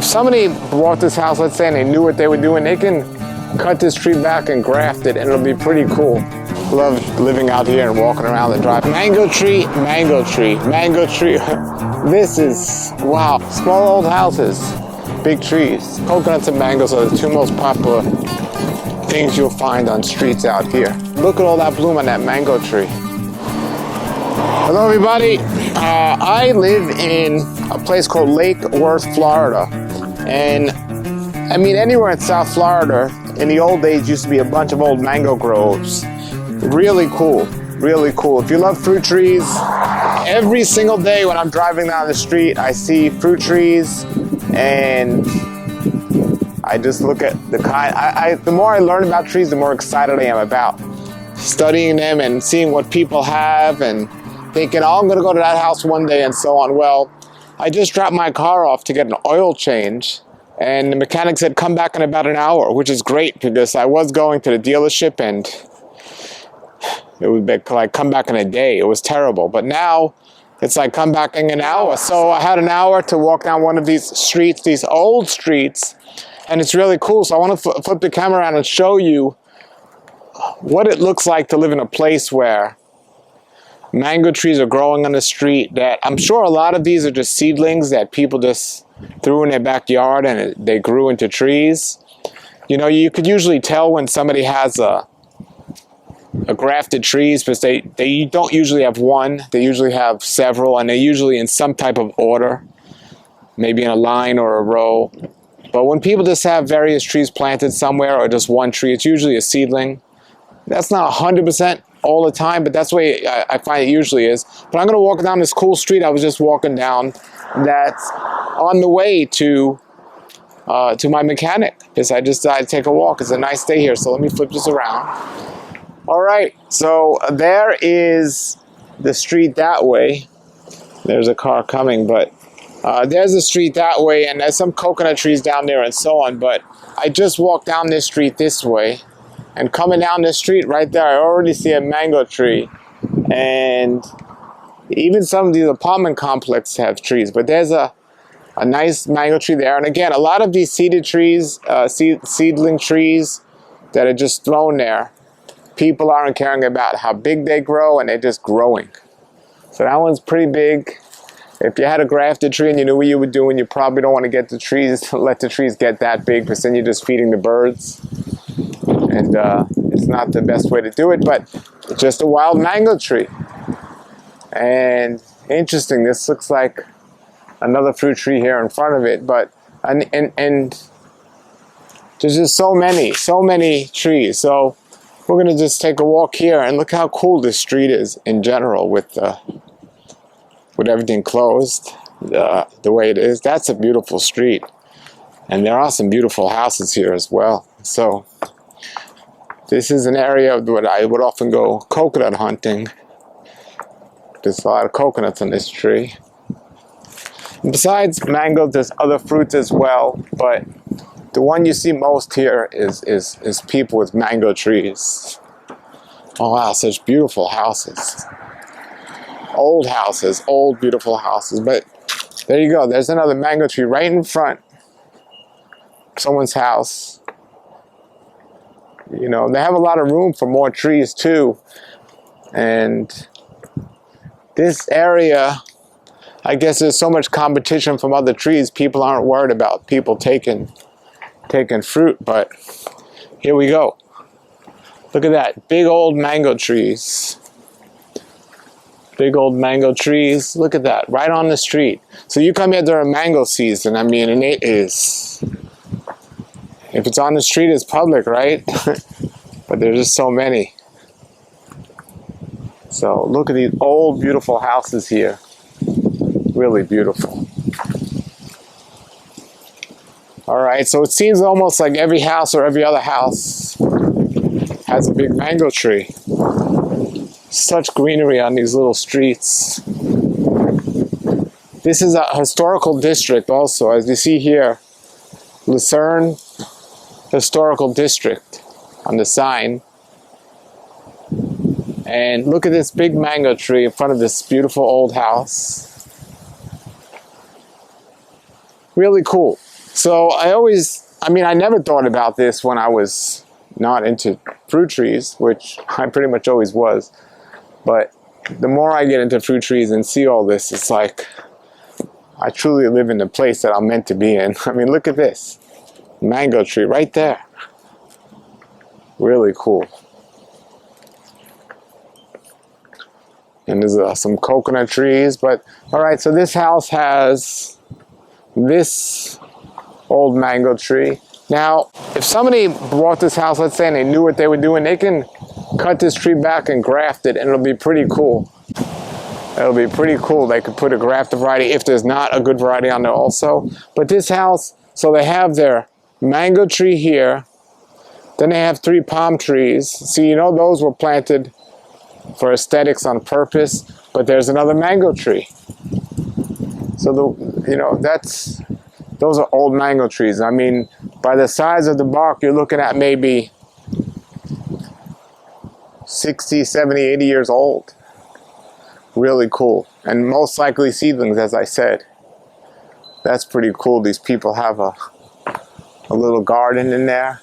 if somebody bought this house, let's say, and they knew what they were doing, they can cut this tree back and graft it, and it'll be pretty cool. Love living out here and walking around the drive. Mango tree, mango tree, mango tree. This is, wow. Small old houses, big trees. Coconuts and mangoes are the two most popular things you'll find on streets out here. Look at all that bloom on that mango tree. Hello everybody. I live in a place called Lake Worth, Florida. And I mean, anywhere in South Florida, in the old days, used to be a bunch of old mango groves. Really cool, really cool. If you love fruit trees, every single day when I'm driving down the street, I see fruit trees, and I just look at the kind. The more I learn about trees, the more excited I am about studying them and seeing what people have and thinking, oh, I'm gonna go to that house one day and so on. Well, I just dropped my car off to get an oil change, and the mechanic said, come back in about an hour, which is great because I was going to the dealership and it would be like come back in a day. It was terrible. But now it's like come back in an hour. So I had an hour to walk down one of these streets, these old streets, and it's really cool. So I want to flip the camera around and show you what it looks like to live in a place where mango trees are growing on the street. That I'm sure a lot of these are just seedlings that people just threw in their backyard and they grew into trees. You know, you could usually tell when somebody has a grafted trees because they don't usually have one, they usually have several, and they're usually in some type of order, maybe in a line or a row. But when people just have various trees planted somewhere or just one tree, it's usually a seedling. That's not 100% all the time, but that's the way I find it usually is. But I'm going to walk down this cool street I was just walking down that's on the way to my mechanic because I just decided to take a walk. It's a nice day here, so let me flip this around. All right, so there is the street that way. There's a car coming, but there's the street that way, and there's some coconut trees down there and so on. But I just walked down this street this way, and coming down this street right there, I already see a mango tree. And even some of these apartment complexes have trees, but there's a nice mango tree there. And again, a lot of these seeded trees, seedling trees that are just thrown there, people aren't caring about how big they grow, and they're just growing. So that one's pretty big. If you had a grafted tree and you knew what you were doing, you probably don't want to get the trees, let the trees get that big, because then you're just feeding the birds. And it's not the best way to do it, but it's just a wild mango tree. And interesting, this looks like another fruit tree here in front of it, but and there's just so many trees. So we're gonna just take a walk here and look how cool this street is in general with everything closed the way it is. That's a beautiful street, and there are some beautiful houses here as well. So this is an area where I would often go coconut hunting. There's a lot of coconuts on this tree. And besides mango, there's other fruits as well, but the one you see most here is people with mango trees. Oh wow, such beautiful houses. Old beautiful houses. But there you go, there's another mango tree right in front of someone's house. You know, they have a lot of room for more trees too. And this area, I guess there's so much competition from other trees, people aren't worried about people taking fruit, but here we go. Look at that, big old mango trees. Big old mango trees, look at that, right on the street. So you come here during mango season, I mean, and it is, if it's on the street, it's public, right? But there's just so many. So look at these old, beautiful houses here. Really beautiful. All right, so it seems almost like every house or every other house has a big mango tree. Such greenery on these little streets. This is a historical district also, as you see here, Lucerne Historical District on the sign. And look at this big mango tree in front of this beautiful old house. Really cool. So I never thought about this when I was not into fruit trees, which I pretty much always was. But the more I get into fruit trees and see all this, it's like I truly live in the place that I'm meant to be in. I mean, look at this. Mango tree right there. Really cool. And there's some coconut trees, but all right, so this house has this old mango tree. Now, if somebody bought this house, let's say, and they knew what they were doing, they can cut this tree back and graft it, and it'll be pretty cool. It'll be pretty cool. They could put a grafted variety if there's not a good variety on there also. But this house, so they have their mango tree here. Then they have 3 palm trees. See, you know, those were planted for aesthetics on purpose, but there's another mango tree. So those are old mango trees. I mean, by the size of the bark, you're looking at maybe 60, 70, 80 years old. Really cool. And most likely seedlings, as I said. That's pretty cool. These people have a little garden in there.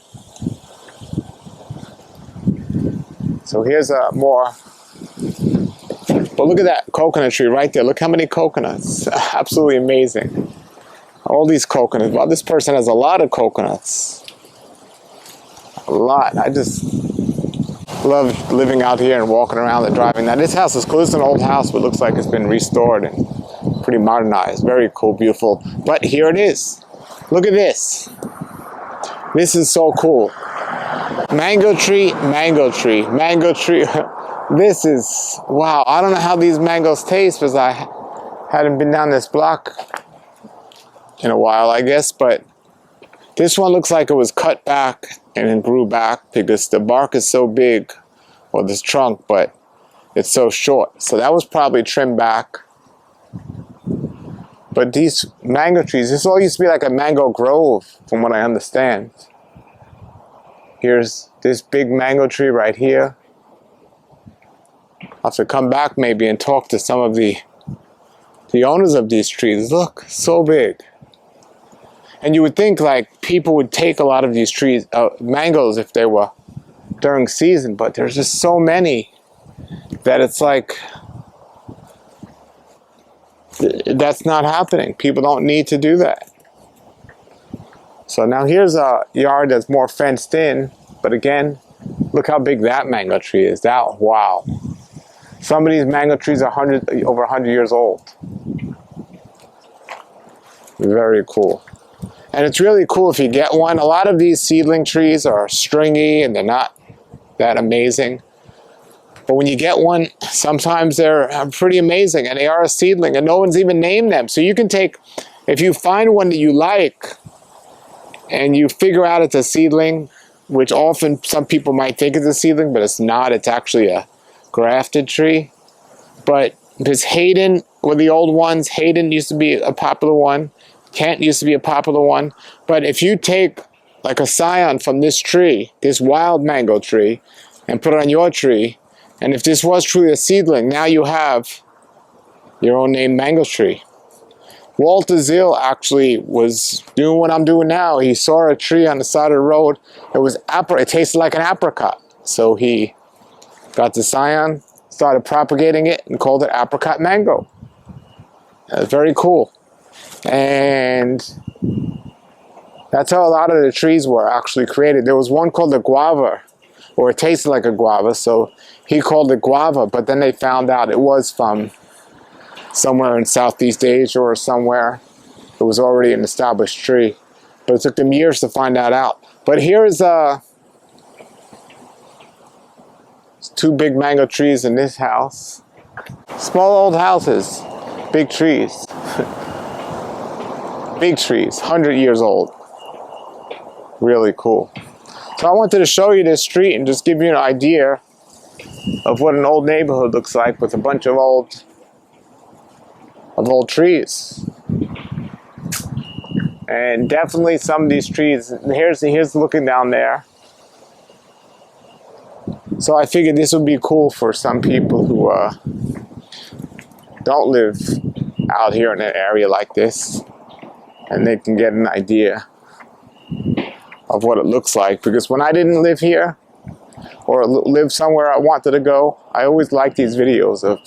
So here's a more, but look at that coconut tree right there. Look how many coconuts. Absolutely amazing. All these coconuts. Well, this person has a lot of coconuts. A lot. I just love living out here and walking around and driving. Now this house is cool. It's an old house, but it looks like it's been restored and pretty modernized. Very cool, beautiful. But here it is. Look at this. This is so cool. Mango tree, mango tree, mango tree. This is, wow. I don't know how these mangoes taste because I hadn't been down this block in a while, I guess. But this one looks like it was cut back and then grew back because the bark is so big, or this trunk, but it's so short. So that was probably trimmed back. But these mango trees, this all used to be like a mango grove, from what I understand. Here's this big mango tree right here. I'll have to come back maybe and talk to some of the owners of these trees. Look, so big. And you would think like people would take a lot of these trees, mangoes, if they were during season, but there's just so many that it's like that's not happening. People don't need to do that. So now here's a yard that's more fenced in, but again, look how big that mango tree is. That, wow. Some of these mango trees are over 100 years old. Very cool. And it's really cool if you get one. A lot of these seedling trees are stringy and they're not that amazing. But when you get one, sometimes they're pretty amazing, and they are a seedling, and no one's even named them. So you can take, if you find one that you like, and you figure out it's a seedling, which often some people might think it's a seedling, but it's not. It's actually a grafted tree. But this Hayden were the old ones. Hayden used to be a popular one. Kent used to be a popular one. But if you take like a scion from this tree, this wild mango tree, and put it on your tree, and if this was truly a seedling, now you have your own named mango tree. Walter Zill actually was doing what I'm doing now. He saw a tree on the side of the road. It tasted like an apricot. So he got the scion, started propagating it, and called it apricot mango. Very cool. And that's how a lot of the trees were actually created. There was one called the guava, or it tasted like a guava, so he called it guava, but then they found out it was from somewhere in Southeast Asia or somewhere. It was already an established tree, but it took them years to find that out. But here's 2 big mango trees in this house. Small old houses, big trees. Big trees, 100 years old. Really cool. So I wanted to show you this street and just give you an idea of what an old neighborhood looks like with a bunch of old trees. And definitely some of these trees, here's looking down there. So I figured this would be cool for some people who don't live out here in an area like this. and they can get an idea of what it looks like. Because when I didn't live here or live somewhere I wanted to go, I always liked these videos of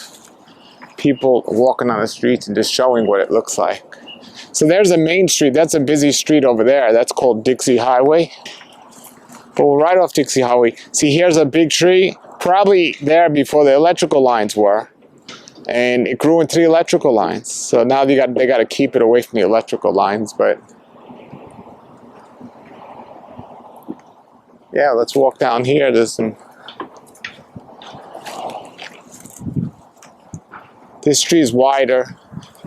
people walking on the streets and just showing what it looks like. So there's a main street. That's a busy street over there. That's called Dixie Highway. But we're right off Dixie Highway. See, here's a big tree, probably there before the electrical lines were. And it grew in 3 electrical lines. So now they got to keep it away from the electrical lines. But yeah, let's walk down here. There's some. This tree is wider,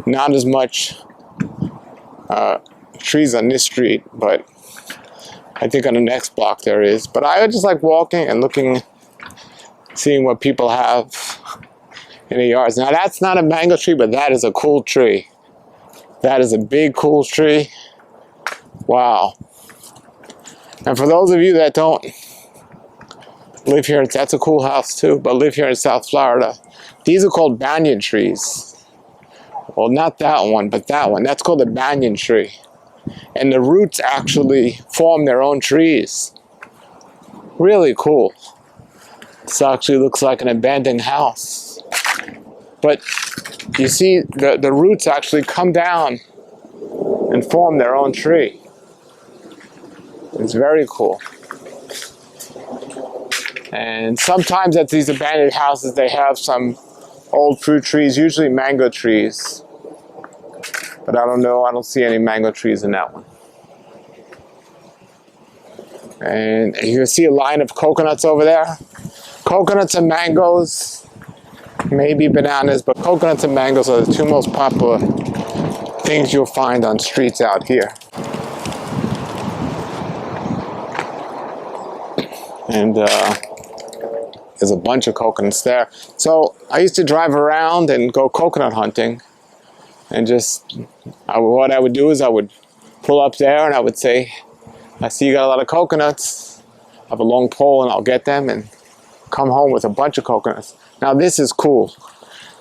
not as much trees on this street, but I think on the next block there is. But I just like walking and looking, seeing what people have in the yards. Now that's not a mango tree, but that is a cool tree. That is a big, cool tree. Wow. And for those of you that don't live here, that's a cool house too, but live here in South Florida, these are called banyan trees. Well, not that one, but that one. That's called a banyan tree. And the roots actually form their own trees. Really cool. This actually looks like an abandoned house. But you see, the roots actually come down and form their own tree. It's very cool. And sometimes at these abandoned houses, they have some old fruit trees, usually mango trees. But I don't know, I don't see any mango trees in that one. And you can see a line of coconuts over there. Coconuts and mangoes, maybe bananas, but coconuts and mangoes are the 2 most popular things you'll find on streets out here. And there's a bunch of coconuts there. So I used to drive around and go coconut hunting. And just, what I would do is I would pull up there and I would say, I see you got a lot of coconuts. I have a long pole and I'll get them and come home with a bunch of coconuts. Now this is cool.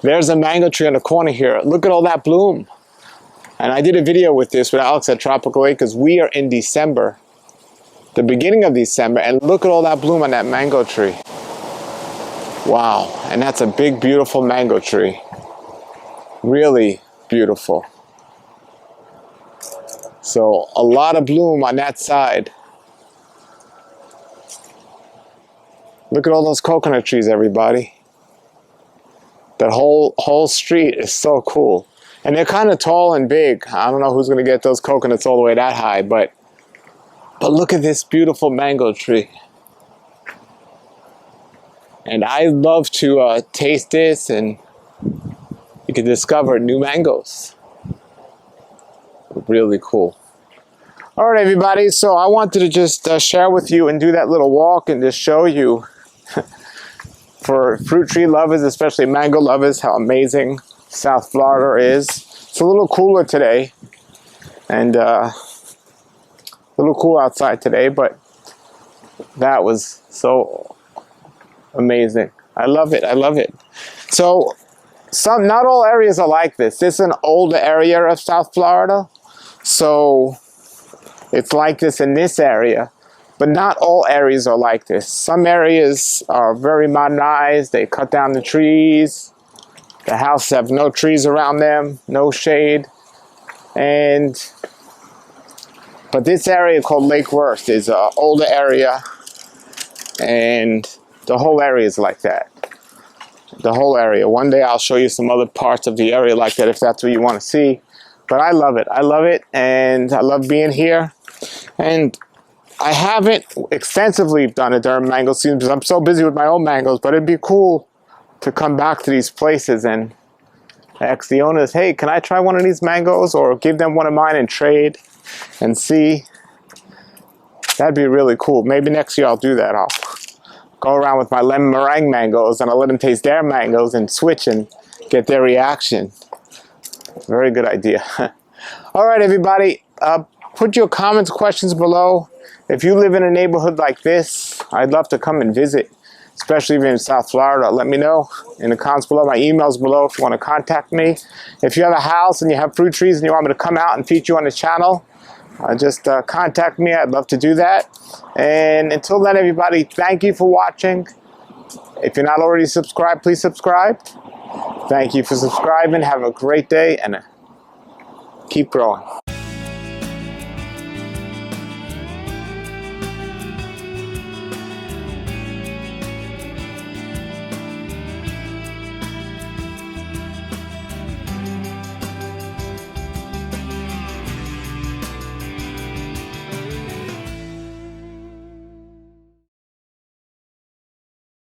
There's a mango tree on the corner here. Look at all that bloom. And I did a video with this with Alex at Tropical Lake because we are in December, the beginning of December, and look at all that bloom on that mango tree. Wow, and that's a big, beautiful mango tree. Really beautiful. So a lot of bloom on that side. Look at all those coconut trees, everybody. That whole street is so cool. And they're kind of tall and big. I don't know who's going to get those coconuts all the way that high, but look at this beautiful mango tree. And I love to taste this, and you can discover new mangoes. Really cool. All right, everybody. So I wanted to just share with you and do that little walk and just show you for fruit tree lovers, especially mango lovers, how amazing South Florida is. It's a little cooler today, and a little cool outside today, but that was so amazing. I love it. I love it. So not all areas are like this. This is an older area of South Florida, so it's like this in this area, but not all areas are like this. Some areas are very modernized. They cut down the trees. The houses have no trees around them, no shade. But this area called Lake Worth is an older area, and the whole area is like that. The whole area. One day I'll show you some other parts of the area like that if that's what you want to see. But I love it. I love it, and I love being here. And I haven't extensively done it during mango season because I'm so busy with my own mangoes, but it'd be cool to come back to these places and ask the owners, hey, can I try one of these mangoes, or give them one of mine and trade and see. That'd be really cool. Maybe next year I'll do that. I'll go around with my lemon meringue mangoes and I'll let them taste their mangoes and switch and get their reaction. Very good idea. All right, everybody. Put your comments, questions below. If you live in a neighborhood like this, I'd love to come and visit. especially if you're in South Florida. Let me know in the comments below. My email's below if you want to contact me. If you have a house and you have fruit trees and you want me to come out and feature you on the channel, just contact me. I'd love to do that. And until then, everybody, thank you for watching. If you're not already subscribed, please subscribe. Thank you for subscribing. Have a great day and keep growing.